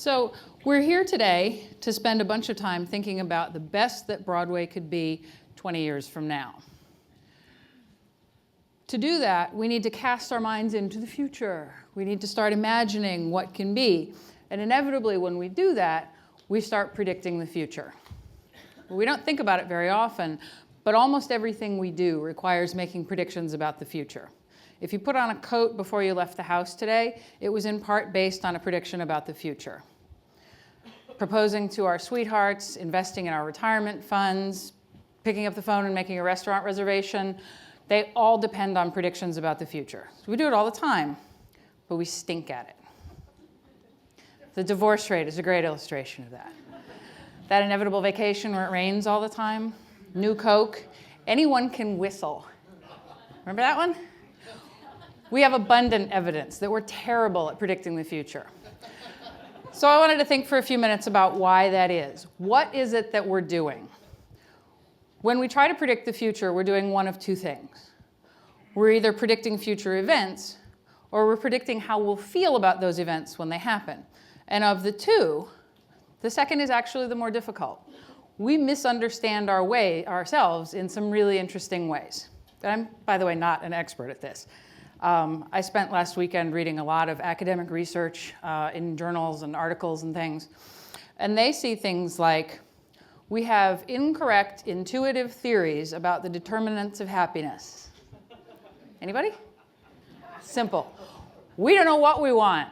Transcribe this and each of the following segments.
So we're here today to spend a bunch of time thinking about the best that Broadway could be 20 years from now. To do that, we need to cast our minds into the future. We need to start imagining what can be. And inevitably, when we do that, we start predicting the future. We don't think about it very often, but almost everything we do requires making predictions about the future. If you put on a coat before you left the house today, it was in part based on a prediction about the future. Proposing to our sweethearts, investing in our retirement funds, picking up the phone and making a restaurant reservation, they all depend on predictions about the future. So we do it all the time, but we stink at it. The divorce rate is a great illustration of that. That inevitable vacation where it rains all the time, new Coke, anyone can whistle. Remember that one? We have abundant evidence that we're terrible at predicting the future. So I wanted to think for a few minutes about why that is. What is it that we're doing? When we try to predict the future, we're doing one of two things. We're either predicting future events, or we're predicting how we'll feel about those events when they happen. And of the two, the second is actually the more difficult. We misunderstand ourselves in some really interesting ways. I'm, by the way, not an expert at this. I spent last weekend reading a lot of academic research in journals and articles and things. And they see things like, we have incorrect intuitive theories about the determinants of happiness. Anybody? Simple. We don't know what we want.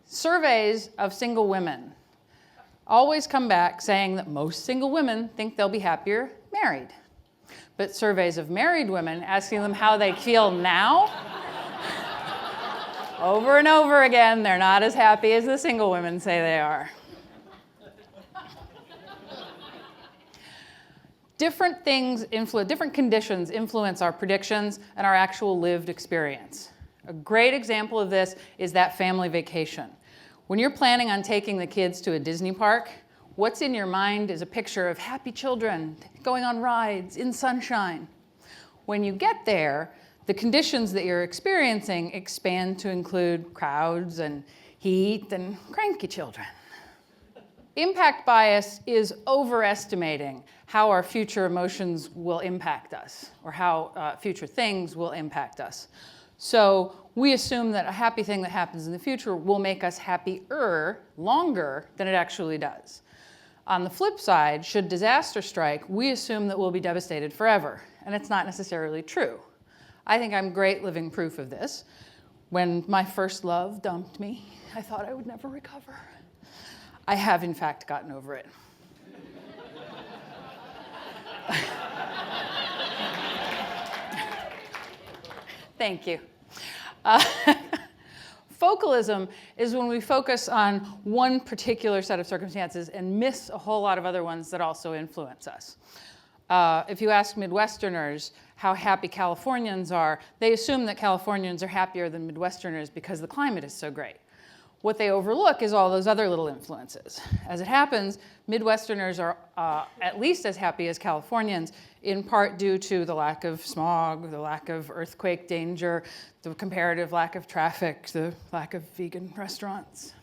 Surveys of single women always come back saying that most single women think they'll be happier married. But surveys of married women asking them how they feel now, over and over again, they're not as happy as the single women say they are. Different conditions influence our predictions and our actual lived experience. A great example of this is that family vacation. When you're planning on taking the kids to a Disney park, what's in your mind is a picture of happy children going on rides in sunshine. When you get there, the conditions that you're experiencing expand to include crowds and heat and cranky children. Impact bias is overestimating how our future emotions will impact us, or how future things will impact us. So we assume that a happy thing that happens in the future will make us happier longer than it actually does. On the flip side, should disaster strike, we assume that we'll be devastated forever, and it's not necessarily true. I think I'm great living proof of this. When my first love dumped me, I thought I would never recover. I have, in fact, gotten over it. Thank you. Focalism is when we focus on one particular set of circumstances and miss a whole lot of other ones that also influence us. If you ask Midwesterners how happy Californians are, they assume that Californians are happier than Midwesterners because the climate is so great. What they overlook is all those other little influences. As it happens, Midwesterners are at least as happy as Californians, in part due to the lack of smog, the lack of earthquake danger, the comparative lack of traffic, the lack of vegan restaurants.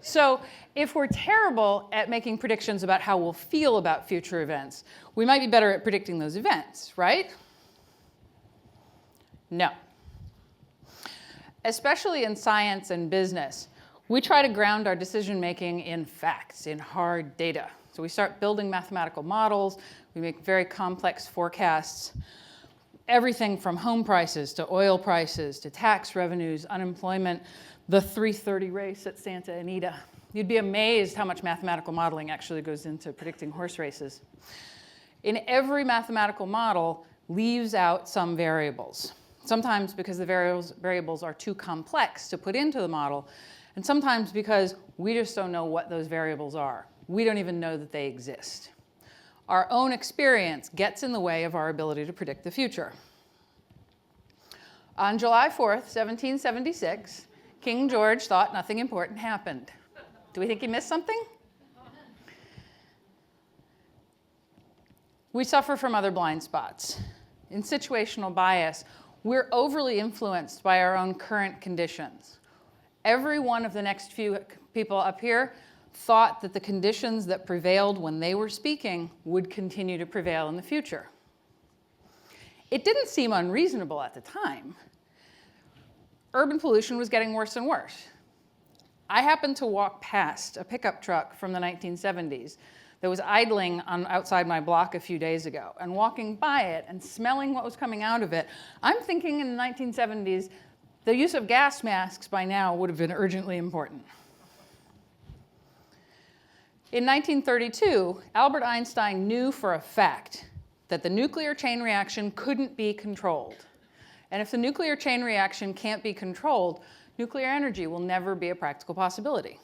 So if we're terrible at making predictions about how we'll feel about future events, we might be better at predicting those events, right? No. Especially in science and business, we try to ground our decision-making in facts, in hard data. So we start building mathematical models, we make very complex forecasts, everything from home prices to oil prices to tax revenues, unemployment, the 3:30 race at Santa Anita. You'd be amazed how much mathematical modeling actually goes into predicting horse races. In every mathematical model leaves out some variables. Sometimes because the variables are too complex to put into the model, and sometimes because we just don't know what those variables are. We don't even know that they exist. Our own experience gets in the way of our ability to predict the future. On July 4th, 1776, King George thought nothing important happened. Do we think he missed something? We suffer from other blind spots. In situational bias, We're overly influenced by our own current conditions. Every one of the next few people up here thought that the conditions that prevailed when they were speaking would continue to prevail in the future. It didn't seem unreasonable at the time. Urban pollution was getting worse and worse. I happened to walk past a pickup truck from the 1970s that was idling outside my block a few days ago. And walking by it and smelling what was coming out of it, I'm thinking in the 1970s, the use of gas masks by now would have been urgently important. In 1932, Albert Einstein knew for a fact that the nuclear chain reaction couldn't be controlled. And if the nuclear chain reaction can't be controlled, nuclear energy will never be a practical possibility.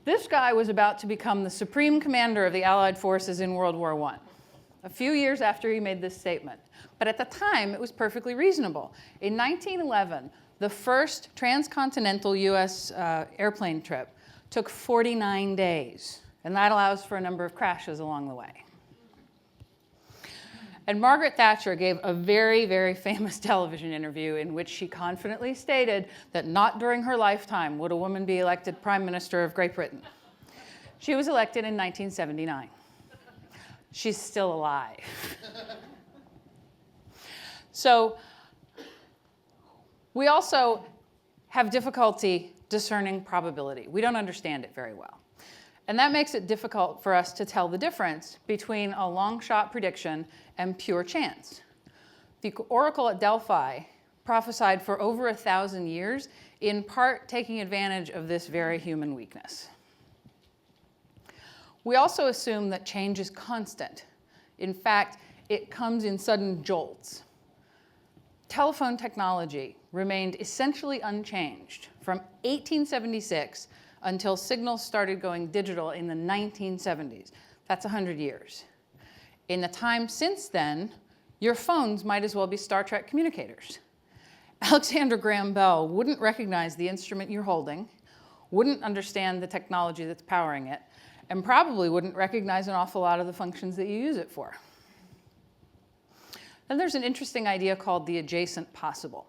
This guy was about to become the supreme commander of the Allied forces in World War I, a few years after he made this statement. But at the time, it was perfectly reasonable. In 1911, the first transcontinental US airplane trip took 49 days, and that allows for a number of crashes along the way. And Margaret Thatcher gave a very, very famous television interview in which she confidently stated that not during her lifetime would a woman be elected Prime Minister of Great Britain. She was elected in 1979. She's still alive. So we also have difficulty discerning probability. We don't understand it very well. And that makes it difficult for us to tell the difference between a long-shot prediction and pure chance. The oracle at Delphi prophesied for over 1,000 years, in part taking advantage of this very human weakness. We also assume that change is constant. In fact, it comes in sudden jolts. Telephone technology remained essentially unchanged from 1876 until signals started going digital in the 1970s. That's 100 years. In the time since then, your phones might as well be Star Trek communicators. Alexander Graham Bell wouldn't recognize the instrument you're holding, wouldn't understand the technology that's powering it, and probably wouldn't recognize an awful lot of the functions that you use it for. Then there's an interesting idea called the adjacent possible.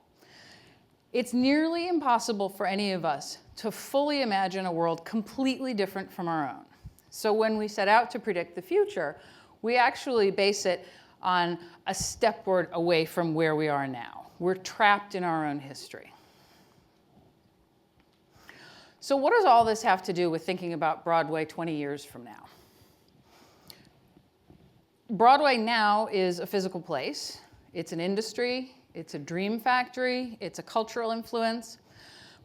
It's nearly impossible for any of us to fully imagine a world completely different from our own. So when we set out to predict the future, we actually base it on a stepward away from where we are now. We're trapped in our own history. So what does all this have to do with thinking about Broadway 20 years from now? Broadway now is a physical place. It's an industry. It's a dream factory. It's a cultural influence.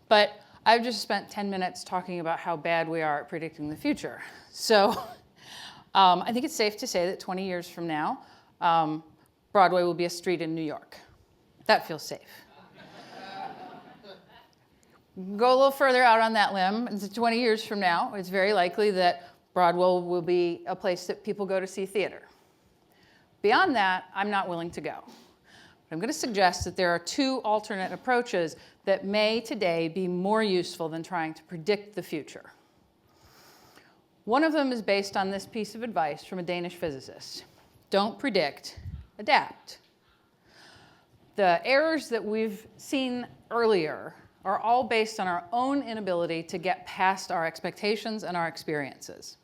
But I've just spent 10 minutes talking about how bad we are at predicting the future. So I think it's safe to say that 20 years from now, Broadway will be a street in New York. That feels safe. Go a little further out on that limb. 20 years from now, it's very likely that Broadway will be a place that people go to see theater. Beyond that, I'm not willing to go. I'm going to suggest that there are two alternate approaches that may today be more useful than trying to predict the future. One of them is based on this piece of advice from a Danish physicist. Don't predict, adapt. The errors that we've seen earlier are all based on our own inability to get past our expectations and our experiences.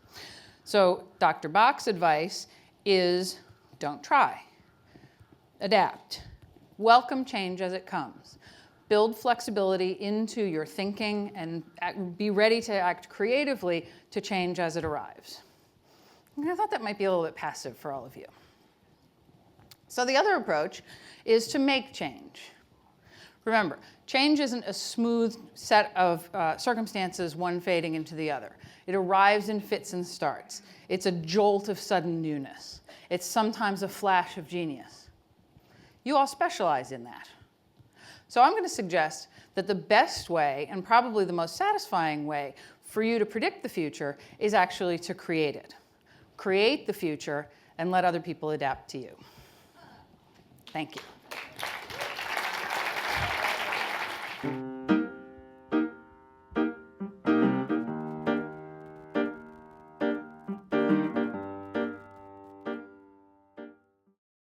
So Dr. Bach's advice is don't try, adapt. Welcome change as it comes. Build flexibility into your thinking and be ready to act creatively to change as it arrives. And I thought that might be a little bit passive for all of you. So the other approach is to make change. Remember, change isn't a smooth set of circumstances, one fading into the other. It arrives in fits and starts. It's a jolt of sudden newness. It's sometimes a flash of genius. You all specialize in that. So I'm going to suggest that the best way, and probably the most satisfying way, for you to predict the future is actually to create it. Create the future and let other people adapt to you. Thank you.